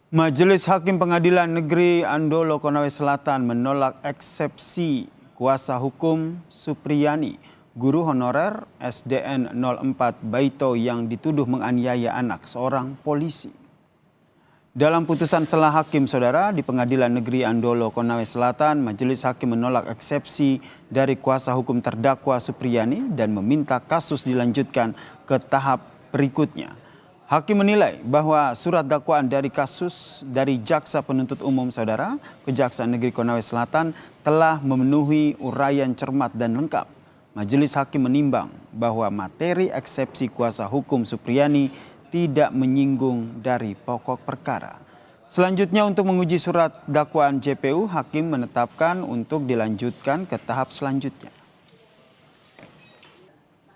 Majelis Hakim Pengadilan Negeri Andolo Konawe Selatan menolak eksepsi kuasa hukum Supriyani, guru honorer SDN 04 Baito yang dituduh menganiaya anak seorang polisi. Dalam putusan selah hakim saudara di Pengadilan Negeri Andolo Konawe Selatan, Majelis Hakim menolak eksepsi dari kuasa hukum terdakwa Supriyani dan meminta kasus dilanjutkan ke tahap berikutnya. Hakim menilai bahwa surat dakwaan dari kasus dari Jaksa Penuntut Umum saudara Kejaksaan Negeri Konawe Selatan telah memenuhi uraian cermat dan lengkap. Majelis Hakim menimbang bahwa materi eksepsi kuasa hukum Supriyani tidak menyinggung dari pokok perkara. Selanjutnya untuk menguji surat dakwaan JPU, Hakim menetapkan untuk dilanjutkan ke tahap selanjutnya.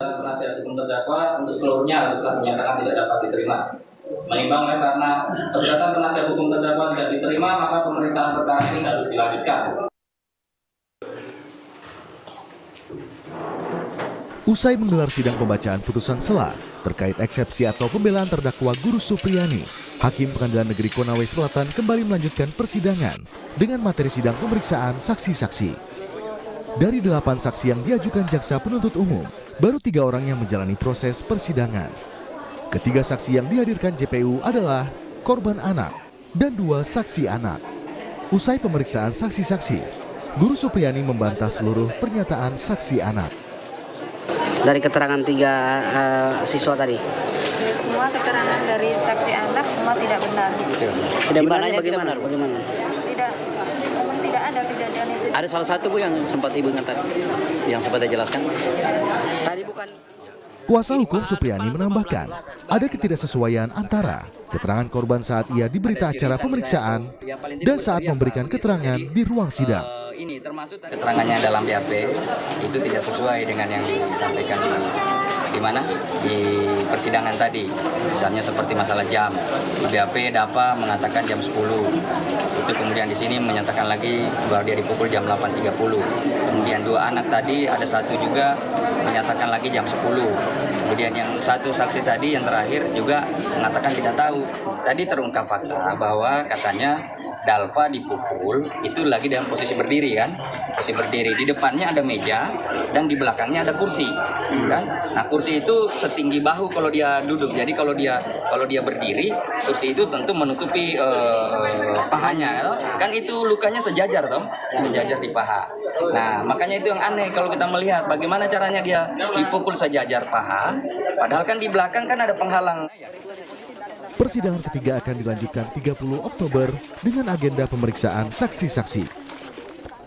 Penasihat hukum terdakwa untuk seluruhnya telah menyatakan tidak dapat diterima. Menimbang karena perdata penasihat hukum terdakwa tidak diterima, maka pemeriksaan perkara ini harus dilanjutkan. Usai menggelar sidang pembacaan putusan selah terkait eksepsi atau pembelaan terdakwa Guru Supriyani, Hakim Pengadilan Negeri Konawe Selatan kembali melanjutkan persidangan dengan materi sidang pemeriksaan saksi-saksi. Dari 8 saksi yang diajukan Jaksa Penuntut Umum, baru 3 orang yang menjalani proses persidangan. Ketiga saksi yang dihadirkan JPU adalah korban anak dan 2 saksi anak. Usai pemeriksaan saksi-saksi, Guru Supriyani membantah seluruh pernyataan saksi anak. Dari keterangan 3 siswa tadi? Semua keterangan dari saksi anak semua tidak benar. Tidak benarnya bagaimana? Tidak ada kejadian itu. Ada salah satu Bu yang sempat Ibu ingat yang sempat dijelaskan? Tadi bukan. Kuasa hukum Supriyani menambahkan ada ketidaksesuaian antara keterangan korban saat ia diberita acara pemeriksaan dan saat memberikan keterangan di ruang sidang. Ini termasuk keterangannya dalam BAP itu tidak sesuai dengan yang disampaikan di mana di persidangan tadi. Misalnya seperti masalah jam. Di BAP DAPA mengatakan jam 10. Itu kemudian di sini menyatakan lagi bahwa dia dipukul jam 8.30. Kemudian 2 anak tadi ada satu juga menyatakan lagi jam 10. Kemudian yang satu saksi tadi yang terakhir juga mengatakan tidak tahu. Tadi terungkap fakta bahwa katanya Dalva dipukul itu lagi dalam posisi berdiri kan, posisi berdiri. Di depannya ada meja dan di belakangnya ada kursi, kan? Nah kursi itu setinggi bahu kalau dia duduk. Jadi kalau dia berdiri, kursi itu tentu menutupi pahanya, kan itu lukanya sejajar toh, sejajar di paha. Nah makanya itu yang aneh kalau kita melihat bagaimana caranya dia dipukul sejajar paha, padahal kan di belakang kan ada penghalang. Persidangan ketiga akan dilanjutkan 30 Oktober dengan agenda pemeriksaan saksi-saksi.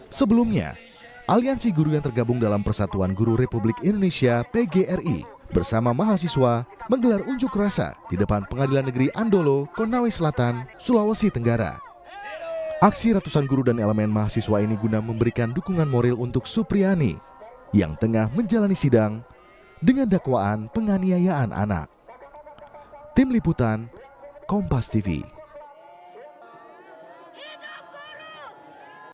Sebelumnya, Aliansi Guru yang tergabung dalam Persatuan Guru Republik Indonesia PGRI bersama mahasiswa menggelar unjuk rasa di depan Pengadilan Negeri Andolo, Konawe Selatan, Sulawesi Tenggara. Aksi ratusan guru dan elemen mahasiswa ini guna memberikan dukungan moral untuk Supriyani yang tengah menjalani sidang dengan dakwaan penganiayaan anak. Tim Liputan Kompas TV.